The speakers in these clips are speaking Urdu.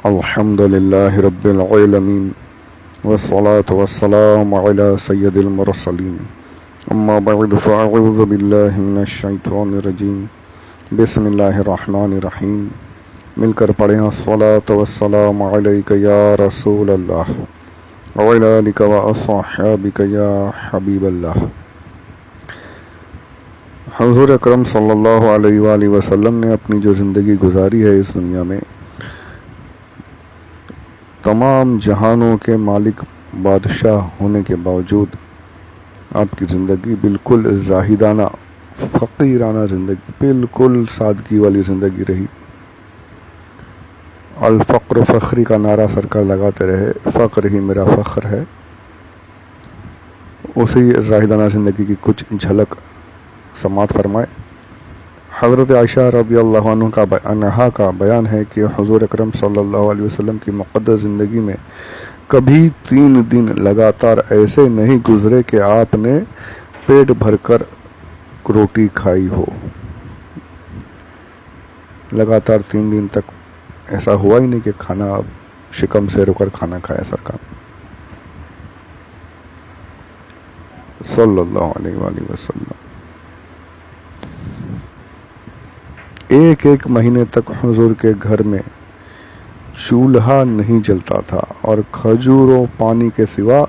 الحمد لله رب العالمين والصلاة والسلام على سيد المرسلين اما بعد فاعوذ بالله من الشیطان الرجیم بسم اللہ الرحمن الرحیم مل کر پڑھیں الصلاة والسلام علیک یا رسول اللہ وعلی آلک واصحابک یا حبیب اللہ۔ حضور اکرم صلی اللہ علیہ وآلہ وسلم نے اپنی جو زندگی گزاری ہے اس دنیا میں، تمام جہانوں کے مالک بادشاہ ہونے کے باوجود آپ کی زندگی بالکل زاہدانہ فقیرانہ زندگی، بالکل سادگی والی زندگی رہی۔ الفقر فخری کا نعرہ سرکار لگاتے رہے، فقر ہی میرا فخر ہے۔ اسی زاہدانہ زندگی کی کچھ جھلک سماعت فرمائے۔ حضرت عائشہ رضی اللہ عنہا کا بیان ہے کہ حضور اکرم صلی اللہ علیہ وسلم کی مقدس زندگی میں کبھی 3 دن لگاتار ایسے نہیں گزرے کہ آپ نے پیٹ بھر کر روٹی کھائی ہو۔ لگاتار 3 دن تک ایسا ہوا ہی نہیں کہ کھانا شکم سے رک کر کھانا کھایا سرکار صلی اللہ علیہ وآلہ وسلم۔ ایک مہینے تک حضور کے گھر میں چولہا نہیں جلتا تھا اور کھجور و پانی کے سوا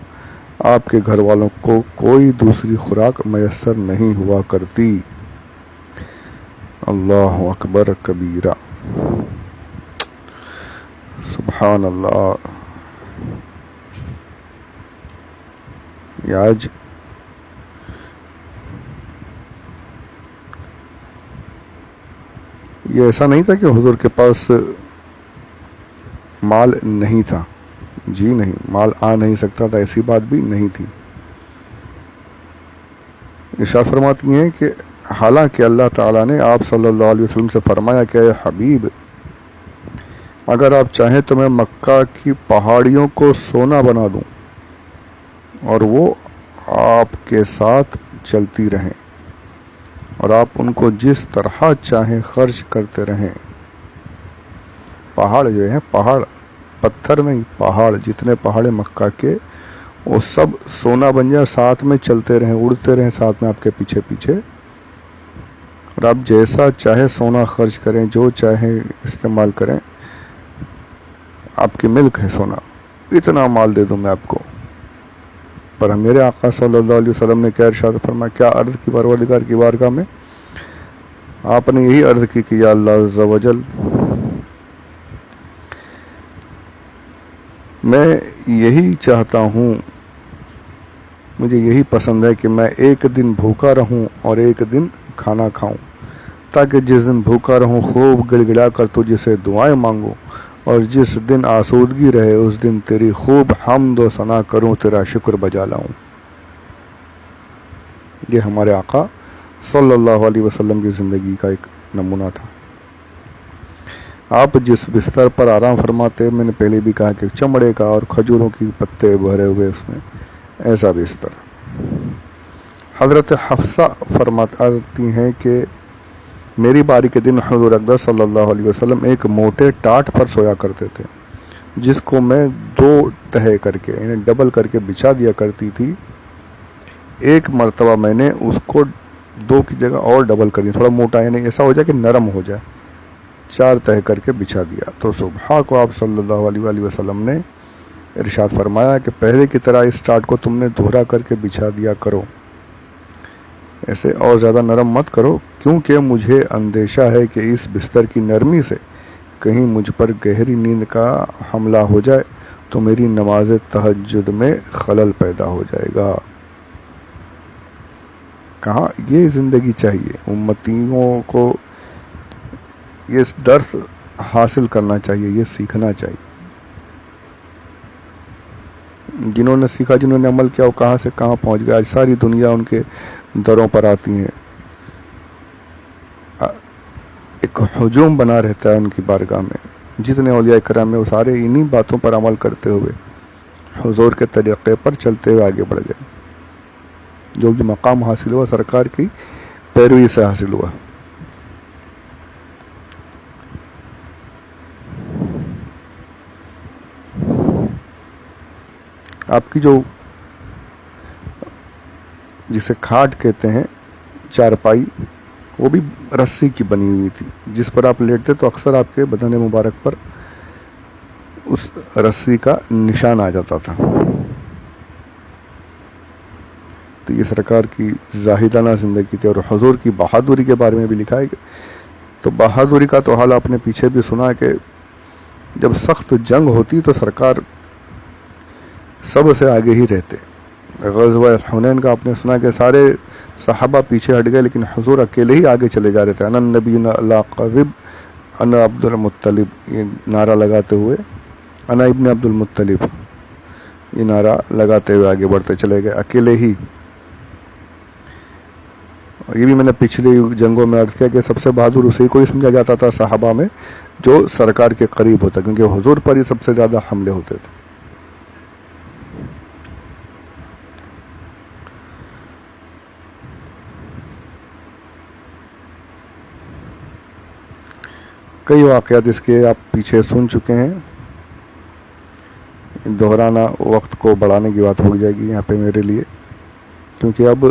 آپ کے گھر والوں کو کوئی دوسری خوراک میسر نہیں ہوا کرتی۔ اللہ اکبر کبیرہ، سبحان اللہ۔ آج یہ ایسا نہیں تھا کہ حضور کے پاس مال نہیں تھا، جی نہیں، مال آ نہیں سکتا تھا، ایسی بات بھی نہیں تھی۔ ارشاد فرماتی ہیں کہ حالانکہ اللہ تعالیٰ نے آپ صلی اللہ علیہ وسلم سے فرمایا کہ اے حبیب، اگر آپ چاہیں تو میں مکہ کی پہاڑیوں کو سونا بنا دوں اور وہ آپ کے ساتھ چلتی رہیں اور آپ ان کو جس طرح چاہیں خرچ کرتے رہیں۔ پہاڑ جو ہیں، پہاڑ پتھر نہیں، پہاڑ جتنے پہاڑ مکہ کے وہ سب سونا بن جائے، ساتھ میں چلتے رہیں، اڑتے رہیں ساتھ میں آپ کے پیچھے پیچھے، اور آپ جیسا چاہے سونا خرچ کریں، جو چاہیں استعمال کریں، آپ کی ملک ہے سونا، اتنا مال دے دوں میں آپ کو۔ پر میرے آقا صلی اللہ علیہ وسلم نے کیا ارشاد فرمایا، کیا عرض کی پروردگار کی بارگاہ میں؟ آپ نے یہی عرض کی کہ یا اللہ عز و جل، میں یہی چاہتا ہوں، مجھے یہی پسند ہے کہ میں ایک دن بھوکا رہوں اور ایک دن کھانا کھاؤں، تاکہ جس دن بھوکا رہوں خوب گڑ گڑا کر تجھ سے دعائیں مانگوں، اور جس دن آسودگی رہے اس دن تیری خوب حمد و ثنا کروں، تیرا شکر بجا لاؤں۔ یہ ہمارے آقا صلی اللہ علیہ وسلم کی زندگی کا ایک نمونہ تھا۔ آپ جس بستر پر آرام فرماتے، میں نے پہلے بھی کہا کہ چمڑے کا اور کھجوروں کی پتے بھرے ہوئے اس میں، ایسا بستر۔ حضرت حفصہ فرماتی ہیں کہ میری باری کے دن حضور اقدس صلی اللہ علیہ وسلم ایک موٹے ٹاٹ پر سویا کرتے تھے، جس کو میں 2 تہے کر کے یعنی ڈبل کر کے بچھا دیا کرتی تھی۔ ایک مرتبہ میں نے اس کو 2 کی جگہ اور ڈبل کر دیا، تھوڑا موٹا، یعنی ایسا ہو جائے کہ نرم ہو جائے، 4 تہے کر کے بچھا دیا۔ تو صبح کو آپ صلی اللہ علیہ وآلہ وسلم نے ارشاد فرمایا کہ پہلے کی طرح اس ٹاٹ کو تم نے دوہرا کر کے بچھا دیا کرو، ایسے اور زیادہ نرم مت کرو، کیونکہ مجھے اندیشہ ہے کہ اس بستر کی نرمی سے کہیں مجھ پر گہری نیند کا حملہ ہو جائے تو میری نماز تہجد میں خلل پیدا ہو جائے گا۔ کہاں یہ زندگی چاہیے، امتیوں کو یہ درس حاصل کرنا چاہیے، یہ سیکھنا چاہیے۔ جنہوں نے سیکھا، جنہوں نے عمل کیا، وہ کہاں سے کہاں پہنچ گیا، آج ساری دنیا ان کے دروں پر آتی ہیں، ایک ہجوم بنا رہتا ہے ان کی بارگاہ میں۔ جتنے اولیاء کرام ہیں وہ سارے انہی باتوں پر عمل کرتے ہوئے حضور کے طریقے پر چلتے ہوئے آگے بڑھ گئے۔ جو بھی مقام حاصل ہوا سرکار کی پیروی سے حاصل ہوا۔ آپ کی جو جسے کھاٹ کہتے ہیں چارپائی، وہ بھی رسی کی بنی ہوئی تھی، جس پر آپ لیٹتے تو اکثر آپ کے بدن مبارک پر اس رسی کا نشان آ جاتا تھا۔ تو یہ سرکار کی زاہدانہ زندگی تھی۔ اور حضور کی بہادری کے بارے میں بھی لکھا ہے کہ تو بہادری کا تو حال آپ نے پیچھے بھی سنا کہ جب سخت جنگ ہوتی تو سرکار سب سے آگے ہی رہتے۔ غزوہ حنین کا آپ نے سنا کہ سارے صحابہ پیچھے ہٹ گئے لیکن حضور اکیلے ہی آگے چلے جا رہے تھے۔ انا النبی لا کاذب انا عبد المطلب، یہ نعرہ لگاتے ہوئے، انا ابن عبد المطلب، یہ نعرہ لگاتے ہوئے آگے بڑھتے چلے گئے اکیلے ہی۔ یہ بھی میں نے پچھلی جنگوں میں عرض کیا کہ سب سے بہادر اسی کو ہی سمجھا جاتا تھا صحابہ میں جو سرکار کے قریب ہوتا، کیونکہ حضور پر ہی سب سے زیادہ حملے ہوتے تھے۔ کئی واقعات اس کے آپ پیچھے سن چکے ہیں، دہرانا وقت کو بڑھانے کی بات ہو جائے گی یہاں پہ میرے لیے، کیونکہ اب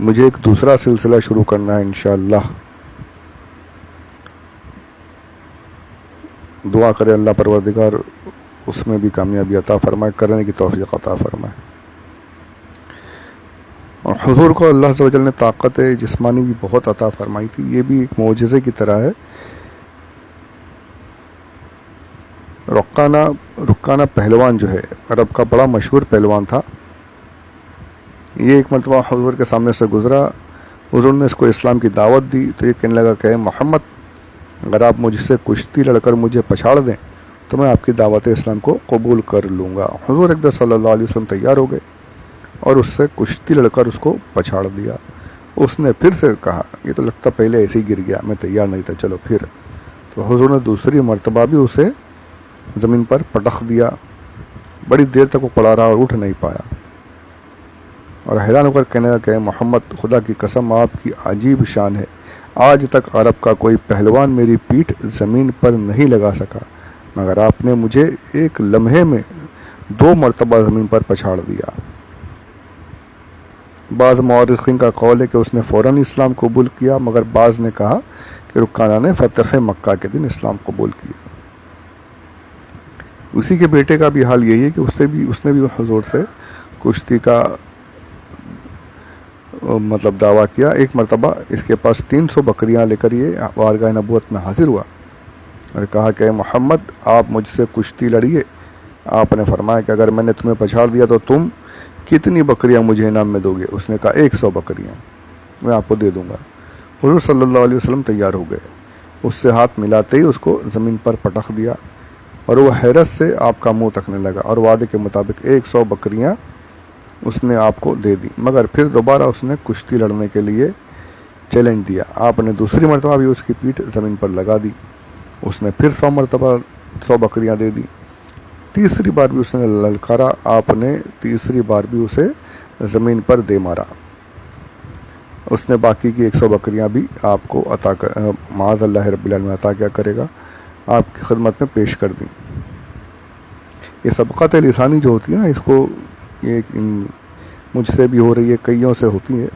مجھے ایک دوسرا سلسلہ شروع کرنا ہے انشاءاللہ۔ دعا کرے اللہ پروردگار اس میں بھی کامیابی عطا فرمائے، کرنے کی توفیق عطا فرمائے۔ اور حضور کو اللہ عز و جل نے طاقت جسمانی بھی بہت عطا فرمائی تھی، یہ بھی ایک معجزے کی طرح ہے۔ رکانہ پہلوان جو ہے عرب کا بڑا مشہور پہلوان تھا، یہ ایک مرتبہ حضور کے سامنے سے گزرا، حضور نے اس کو اسلام کی دعوت دی تو یہ کہنے لگا کہ محمد اگر آپ مجھ سے کشتی لڑ کر مجھے پچھاڑ دیں تو میں آپ کی دعوت اسلام کو قبول کر لوں گا۔ حضور اقدس صلی اللہ علیہ وسلم تیار ہو گئے اور اس سے کشتی لڑ کر اس کو پچھاڑ دیا۔ اس نے پھر سے کہا، یہ تو لگتا پہلے ایسے ہی گر گیا، میں تیار نہیں تھا، چلو پھر۔ تو حضور نے دوسری مرتبہ بھی اسے زمین پر پٹخ دیا، بڑی دیر تک وہ پڑا رہا اور اٹھ نہیں پایا، اور حیران ہو کر کہنے لگا کہ محمد خدا کی قسم آپ کی عجیب شان ہے، آج تک عرب کا کوئی پہلوان میری پیٹھ زمین پر نہیں لگا سکا، مگر آپ نے مجھے ایک لمحے میں 2 مرتبہ زمین پر پچھاڑ دیا۔ بعض مورخین کا قول ہے کہ اس نے فوراً اسلام قبول کیا، مگر بعض نے کہا کہ رکانہ نے فتح مکہ کے دن اسلام قبول کیا۔ اسی کے بیٹے کا بھی حال یہی ہے کہ اس نے بھی حضور سے کشتی کا مطلب دعویٰ کیا۔ ایک مرتبہ اس کے پاس 300 بکریاں لے کر یہ بارگاہ نبوت میں حاضر ہوا اور کہا کہ محمد آپ مجھ سے کشتی لڑیے۔ آپ نے فرمایا کہ اگر میں نے تمہیں پچھاڑ دیا تو تم کتنی بکریاں مجھے انعام میں دو گے؟ اس نے کہا 100 بکریاں میں آپ کو دے دوں گا۔ حضور صلی اللہ علیہ وسلم تیار ہو گئے، اس سے ہاتھ ملاتے ہی اس کو زمین پر پٹخ دیا اور وہ حیرت سے آپ کا منہ تکنے لگا، اور وعدے کے مطابق 100 بکریاں اس نے آپ کو دے دی، مگر پھر دوبارہ اس نے کشتی لڑنے کے لیے چیلنج دیا۔ آپ نے دوسری مرتبہ بھی اس کی پیٹھ زمین پر لگا دی، اس نے پھر 100 مرتبہ 100 بکریاں دے دی۔ تیسری بار بھی اس نے للکارا، آپ نے تیسری بار بھی اسے زمین پر دے مارا۔ اس نے باقی کی 100 بکریاں بھی آپ کو عطا کر معاذ اللہ رب العالمین عطا کیا کرے گا، آپ کی خدمت میں پیش کر دیں۔ یہ سبقت لسانی جو ہوتی ہے نا، اس کو یہ مجھ سے بھی ہو رہی ہے، کئیوں سے ہوتی ہے،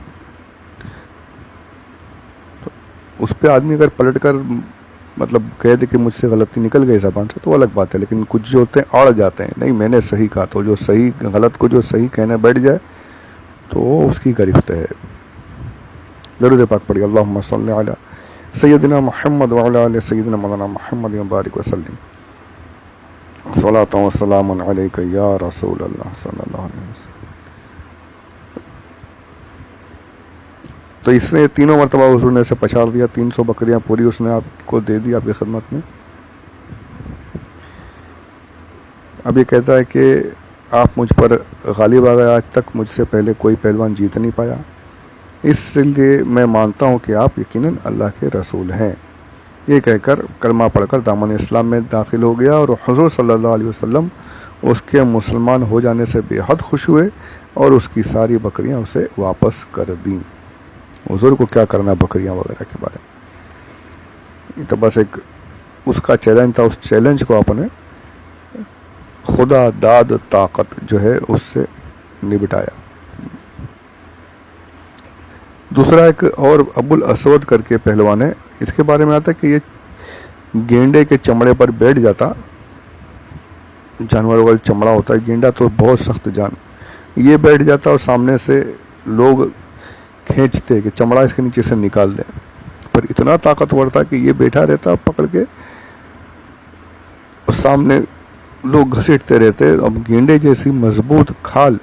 تو اس پہ آدمی اگر پلٹ کر مطلب کہہ دے کہ مجھ سے غلطی نکل گئی زبان سے تو الگ بات ہے، لیکن کچھ جو ہوتے ہیں اڑ جاتے ہیں، نہیں میں نے صحیح کہا، تو جو صحیح غلط کو جو صحیح کہنے بیٹھ جائے تو وہ اس کی گرفت ہے۔ درود پاک پڑھی، اللہم صلی علی سیدنا محمد وعلی آل سیدنا مولانا محمد وبارک وسلم، صلاۃ و سلام علیک یا رسول اللہ صلی اللہ علیہ وسلم۔ تو اس نے تینوں مرتبہ حضور نے اسے پچھاڑ دیا، 300 بکریاں پوری اس نے آپ کو دے دی آپ کی خدمت میں۔ اب یہ کہتا ہے کہ آپ مجھ پر غالب آ گئے، آج تک مجھ سے پہلے کوئی پہلوان جیت نہیں پایا، اس لیے میں مانتا ہوں کہ آپ یقیناً اللہ کے رسول ہیں۔ یہ کہہ کر کلمہ پڑھ کر دامن اسلام میں داخل ہو گیا، اور حضور صلی اللہ علیہ وسلم اس کے مسلمان ہو جانے سے بے حد خوش ہوئے اور اس کی ساری بکریاں اسے واپس کر دیں۔ حضور کو کیا کرنا بکریاں وغیرہ کے بارے میں، یہ تو بس ایک اس کا چیلنج تھا، اس چیلنج کو آپ نے خدا داد طاقت جو ہے اس سے نبٹایا۔ دوسرا ایک اور ابو الاسود کر کے پہلوان ہے، اس کے بارے میں آتا ہے کہ یہ گینڈے کے چمڑے پر بیٹھ جاتا، جانوروں کا چمڑا ہوتا ہے گینڈا تو بہت سخت جان، یہ بیٹھ جاتا اور سامنے سے لوگ کھینچتے کہ چمڑا اس کے نیچے سے نکال دیں، پر اتنا طاقتور تھا کہ یہ بیٹھا رہتا پکڑ کے اور سامنے لوگ گھسیٹتے رہتے۔ اب گینڈے جیسی مضبوط کھال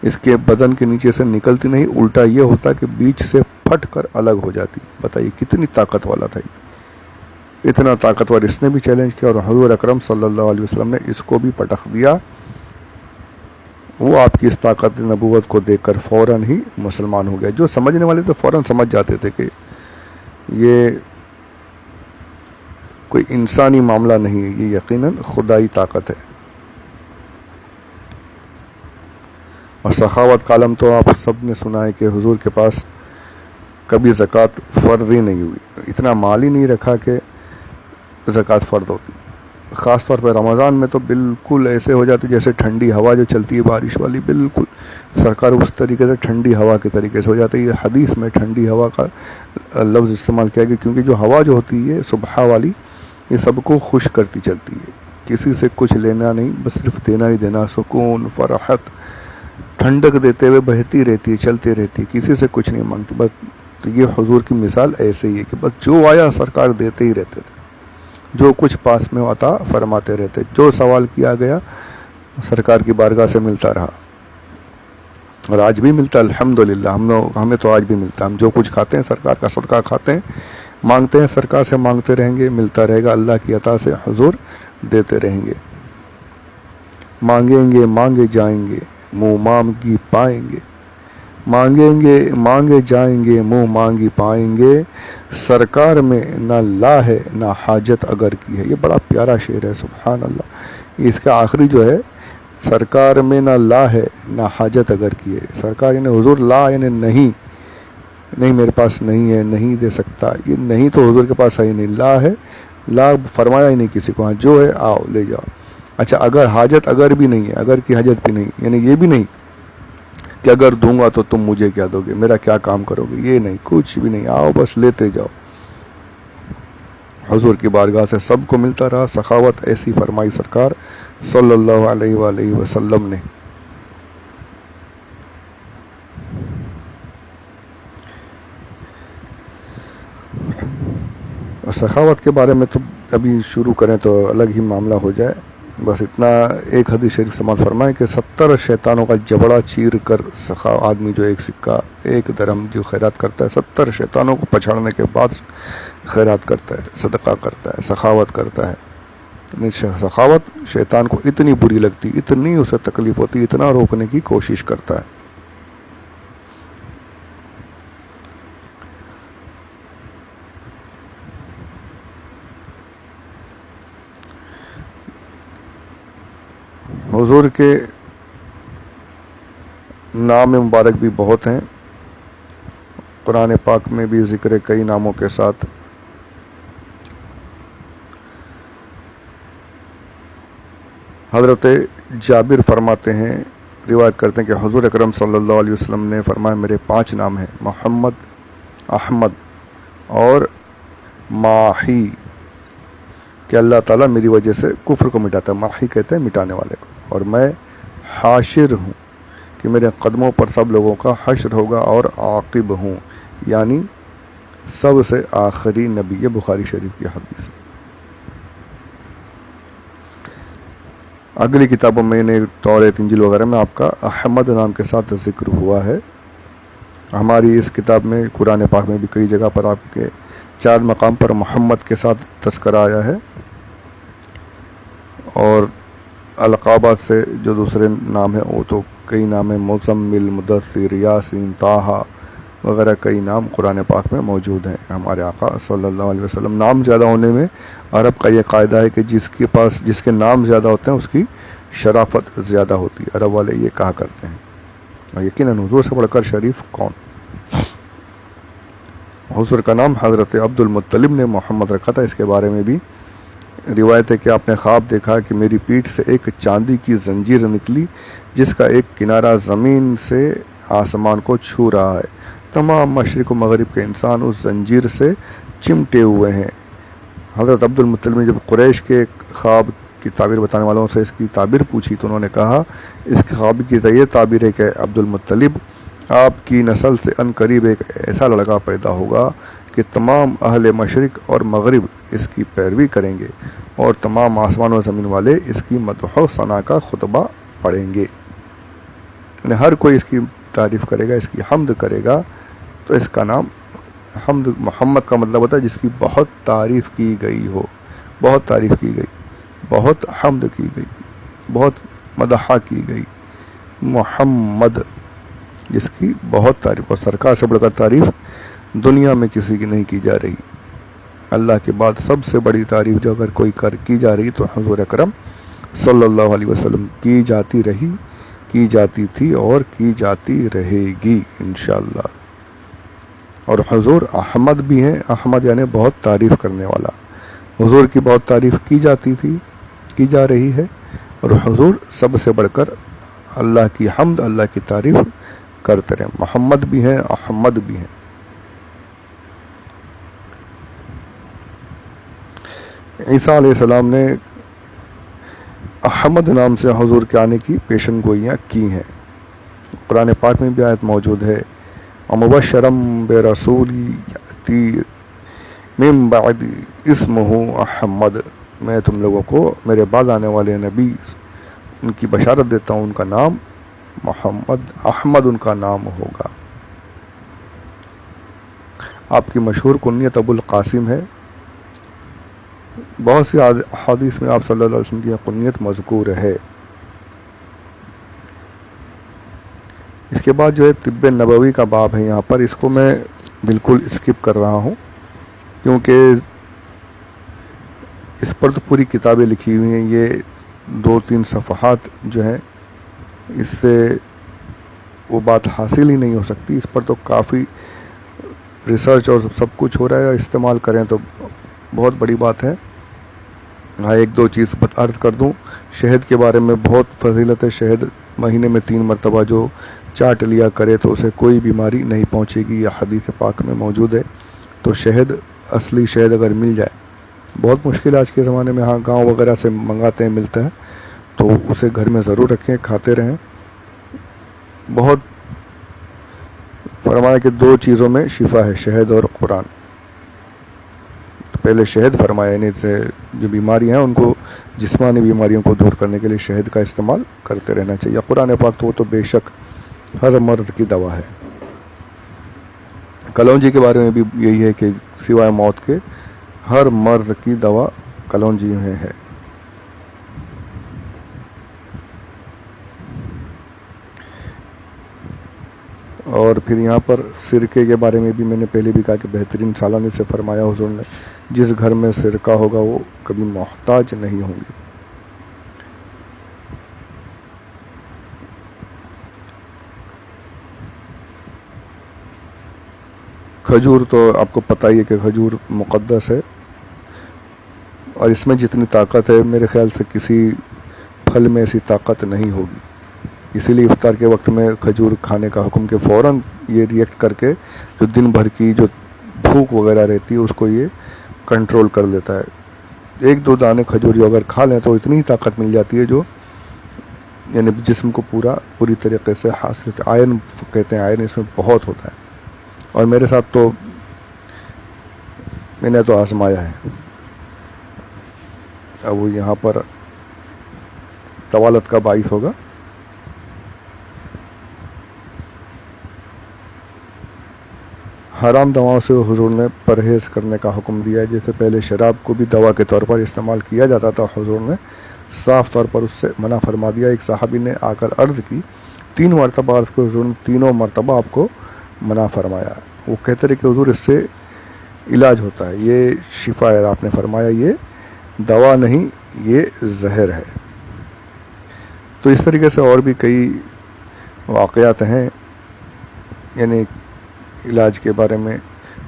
اس کے بدن کے نیچے سے نکلتی نہیں، الٹا یہ ہوتا کہ بیچ سے پھٹ کر الگ ہو جاتی۔ بتائیے کتنی طاقت والا تھا یہ، اتنا طاقتور، اس نے بھی چیلنج کیا اور حضور اکرم صلی اللہ علیہ وسلم نے اس کو بھی پٹخ دیا۔ وہ آپ کی اس طاقت نبوت کو دیکھ کر فوراً ہی مسلمان ہو گیا۔ جو سمجھنے والے تو فوراً سمجھ جاتے تھے کہ یہ کوئی انسانی معاملہ نہیں ہے، یہ یقیناً خدائی طاقت ہے۔ اور سخاوت کا عالم تو آپ سب نے سنا ہے کہ حضور کے پاس کبھی زکوٰۃ فرض ہی نہیں ہوئی، اتنا مال ہی نہیں رکھا کہ زکوٰۃ فرض ہوتی۔ خاص طور پہ رمضان میں تو بالکل ایسے ہو جاتے جیسے ٹھنڈی ہوا جو چلتی ہے بارش والی، بالکل سرکار اس طریقے سے ٹھنڈی ہوا کے طریقے سے ہو جاتی ہے۔ یہ حدیث میں ٹھنڈی ہوا کا لفظ استعمال کیا گیا کیونکہ جو ہوا جو ہوتی ہے صبح والی یہ سب کو خوش کرتی چلتی ہے، کسی سے کچھ لینا نہیں، بس صرف دینا ہی دینا، سکون، فرحت، ٹھنڈک دیتے ہوئے بہتی رہتی ہے، چلتی رہتی ہے، کسی سے کچھ نہیں مانگتی۔ بس تو یہ حضور کی مثال ایسے ہی ہے کہ بس جو آیا سرکار دیتے ہی رہتے تھے، جو کچھ پاس میں عطا فرماتے رہتے، جو سوال کیا گیا سرکار کی بارگاہ سے ملتا رہا، اور آج بھی ملتا الحمدللہ۔ ہمیں تو آج بھی ملتا، ہم جو کچھ کھاتے ہیں سرکار کا صدقہ کھاتے ہیں، مانگتے ہیں سرکار سے، مانگتے رہیں گے، ملتا رہے گا، اللہ کی عطا سے حضور دیتے رہیں گے۔ مانگیں گے مانگے جائیں گے، منہ مانگی پائیں گے، مانگیں گے مانگے جائیں گے، منہ مانگی پائیں گے، سرکار میں نہ لا ہے نہ حاجت اگر کی ہے۔ یہ بڑا پیارا شعر ہے، سبحان اللہ۔ اس کا آخری جو ہے، سرکار میں نہ لا ہے نہ حاجت اگر کی ہے، سرکار یعنی حضور، لا یعنی نہیں میرے پاس نہیں ہے، نہیں دے سکتا، یہ نہیں تو حضور کے پاس ہے ہی نہیں، لا ہے، لا فرمایا ہی نہیں کسی کو، ہاں جو ہے آؤ لے جاؤ۔ اچھا اگر حاجت اگر بھی نہیں ہے، اگر کی حاجت بھی نہیں، یعنی یہ بھی نہیں کہ اگر دوں گا تو تم مجھے کیا دو گے، میرا کیا کام کرو گے، یہ نہیں، کچھ بھی نہیں، آؤ بس لیتے جاؤ۔ حضور کی بارگاہ سے سب کو ملتا رہا، سخاوت ایسی فرمائی سرکار صلی اللہ علیہ وآلہ وسلم نے۔ اور سخاوت کے بارے میں تو ابھی شروع کریں تو الگ ہی معاملہ ہو جائے، بس اتنا ایک حدیث شریف سماعت فرمائے کہ 70 شیطانوں کا جبڑا چیر کر آدمی جو ایک سکہ ایک درہم جو خیرات کرتا ہے، 70 شیطانوں کو پچھاڑنے کے بعد خیرات کرتا ہے، صدقہ کرتا ہے، سخاوت کرتا ہے۔ سخاوت شیطان کو اتنی بری لگتی، اتنی اسے تکلیف ہوتی، اتنا روکنے کی کوشش کرتا ہے۔ حضور کے نام مبارک بھی بہت ہیں، قرآن پاک میں بھی ذکر ہے کئی ناموں کے ساتھ۔ حضرت جابر فرماتے ہیں، روایت کرتے ہیں کہ حضور اکرم صلی اللہ علیہ وسلم نے فرمایا میرے 5 نام ہیں، محمد، احمد اور ماحی، کہ اللہ تعالیٰ میری وجہ سے کفر کو مٹاتا ہے، ماحی کہتے ہیں مٹانے والے کو، اور میں حاشر ہوں کہ میرے قدموں پر سب لوگوں کا حشر ہوگا، اور عاقب ہوں یعنی سب سے آخری نبی، یہ بخاری شریف کی حدیث ہے۔ اگلی کتابوں میں نے توریت انجیل وغیرہ میں آپ کا احمد نام کے ساتھ ذکر ہوا ہے۔ ہماری اس کتاب میں قرآن پاک میں بھی کئی جگہ پر آپ کے 4 مقام پر محمد کے ساتھ تذکرہ آیا ہے، اور القابات سے جو دوسرے نام ہیں وہ تو کئی نام ہیں، مزمل، مدثر، یاسین، طٰہٰ وغیرہ کئی نام قرآن پاک میں موجود ہیں۔ ہمارے آقا صلی اللہ علیہ وسلم، نام زیادہ ہونے میں عرب کا یہ قاعدہ ہے کہ جس کے نام زیادہ ہوتے ہیں اس کی شرافت زیادہ ہوتی ہے، عرب والے یہ کہا کرتے ہیں۔ اور یقیناً حضور سے بڑھ کر شریف کون؟ حضور کا نام حضرت عبد المطلب نے محمد رکھا تھا، اس کے بارے میں بھی روایت ہے کہ آپ نے خواب دیکھا کہ میری پیٹھ سے ایک چاندی کی زنجیر نکلی جس کا ایک کنارہ زمین سے آسمان کو چھو رہا ہے. تمام مشرق و مغرب کے انسان اس زنجیر سے چمٹے ہوئے ہیں. حضرت عبد المطلب نے جب قریش کے خواب کی تعبیر بتانے والوں سے اس کی تعبیر پوچھی تو انہوں نے کہا اس کے خواب کی یہ تعبیر ہے کہ عبد المطلب آپ کی نسل سے ان قریب ایک ایسا لڑکا پیدا ہوگا کہ تمام اہل مشرق اور مغرب اس کی پیروی کریں گے اور تمام آسمان و زمین والے اس کی مدح و ثنا کا خطبہ پڑھیں گے. یعنی ہر کوئی اس کی تعریف کرے گا, اس کی حمد کرے گا. تو اس کا نام حمد محمد کا مطلب ہوتا ہے جس کی بہت تعریف کی گئی ہو, بہت تعریف کی گئی, بہت حمد کی گئی, بہت مدح کی گئی. محمد جس کی بہت تعریف, اور سرکار سے بڑھ کر تعریف دنیا میں کسی کی نہیں کی جا رہی. اللہ کے بعد سب سے بڑی تعریف جو اگر کوئی کی جا رہی تو حضور اکرم صلی اللہ علیہ وسلم کی جاتی رہی, کی جاتی تھی اور کی جاتی رہے گی انشاءاللہ. اور حضور احمد بھی ہیں. احمد یعنی بہت تعریف کرنے والا. حضور کی بہت تعریف کی جاتی تھی, کی جا رہی ہے, اور حضور سب سے بڑھ کر اللہ کی حمد, اللہ کی تعریف کرتے رہے. محمد بھی ہیں, احمد بھی ہیں. عیسیٰ علیہ السلام نے احمد نام سے حضور کے آنے کی پیشن گوئیاں کی ہیں. قرآن پاک میں بھی آیت موجود ہے وَمُبَشَّرًا بِرَسُولٍ يَأْتِي مِن بَعْدِ اسمہ احمد. میں تم لوگوں کو میرے بعد آنے والے نبی ان کی بشارت دیتا ہوں, ان کا نام محمد, احمد ان کا نام ہوگا. آپ کی مشہور کنیت ابو القاسم ہے. بہت سی حدیث میں آپ صلی اللہ علیہ وسلم کی کنیت مذکور ہے. اس کے بعد جو ہے طب نبوی کا باب ہے یہاں پر, اس کو میں بالکل اسکپ کر رہا ہوں کیونکہ اس پر تو پوری کتابیں لکھی ہوئی ہیں. یہ 2-3 صفحات جو ہیں اس سے وہ بات حاصل ہی نہیں ہو سکتی. اس پر تو کافی ریسرچ اور سب کچھ ہو رہا ہے. استعمال کریں تو بہت بڑی بات ہے. ہاں, 1-2 چیز عرض کر دوں. شہد کے بارے میں بہت فضیلت ہے. شہد مہینے میں 3 مرتبہ جو چاٹ لیا کرے تو اسے کوئی بیماری نہیں پہنچے گی, یہ حدیث پاک میں موجود ہے. تو شہد, اصلی شہد اگر مل جائے, بہت مشکل آج کے زمانے میں, ہاں گاؤں وغیرہ سے منگاتے ہیں, ملتا ہے, تو اسے گھر میں ضرور رکھیں, کھاتے رہیں. بہت فرمایا کہ 2 چیزوں میں شفا ہے, شہد اور قرآن. پہلے شہد فرمایا, یعنی سے جو بیماریاں ہیں ان کو, جسمانی بیماریوں کو دور کرنے کے لیے شہد کا استعمال کرتے رہنا چاہیے. قرآن پاک تو وہ تو بے شک ہر مرض کی دوا ہے. کلونجی کے بارے میں بھی یہی ہے کہ سوائے موت کے ہر مرض کی دوا کلونجی میں ہے. اور پھر یہاں پر سرکے کے بارے میں بھی میں نے پہلے بھی کہا کہ بہترین سالانہ سے فرمایا حضور نے, جس گھر میں سرکہ ہوگا وہ کبھی محتاج نہیں ہوں گے. کھجور تو آپ کو پتہ ہی ہے کہ کھجور مقدس ہے, اور اس میں جتنی طاقت ہے میرے خیال سے کسی پھل میں ایسی طاقت نہیں ہوگی. اسی لیے افطار کے وقت میں کھجور کھانے کا حکم, کہ فوراً یہ ریئیکٹ کر کے جو دن بھر کی جو بھوک وغیرہ رہتی ہے اس کو یہ کنٹرول کر دیتا ہے. 1-2 دانے کھجور اگر کھا لیں تو اتنی طاقت مل جاتی ہے جو یعنی جسم کو پوری طریقے سے حاصل. آئرن کہتے ہیں, آئرن اس میں بہت ہوتا ہے, اور میرے ساتھ تو میں نے تو آزمایا ہے. اب وہ یہاں پر طوالت کا باعث ہوگا. حرام دواؤں سے حضور نے پرہیز کرنے کا حکم دیا ہے. جیسے پہلے شراب کو بھی دوا کے طور پر استعمال کیا جاتا تھا, حضور نے صاف طور پر اس سے منع فرما دیا. ایک صحابی نے آ کر عرض کی, 3 مرتبہ عرض کو حضور نے 3 مرتبہ آپ کو منع فرمایا. وہ کہتے رہے کہ حضور اس سے علاج ہوتا ہے, یہ شفا ہے. آپ نے فرمایا یہ دوا نہیں, یہ زہر ہے. تو اس طریقے سے اور بھی کئی واقعات ہیں یعنی علاج کے بارے میں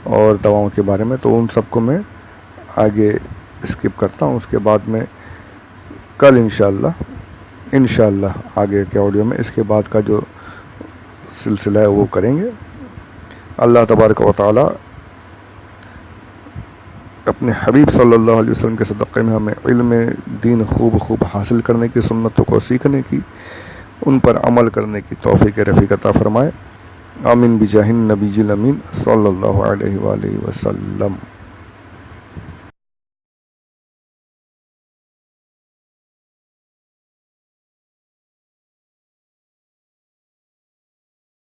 اور دواؤں کے بارے میں, تو ان سب کو میں آگے اسکپ کرتا ہوں. اس کے بعد میں کل انشاءاللہ آگے کے آڈیو میں اس کے بعد کا جو سلسلہ ہے وہ کریں گے. اللہ تبارک و تعالی اپنے حبیب صلی اللہ علیہ وسلم کے صدقے میں ہمیں علم دین خوب حاصل کرنے کی، سنتوں کو سیکھنے کی، ان پر عمل کرنے کی توفیق رفیق عطا فرمائے. آمین بجاہ النبی الامین صلی اللہ علیہ وآلہ وسلم.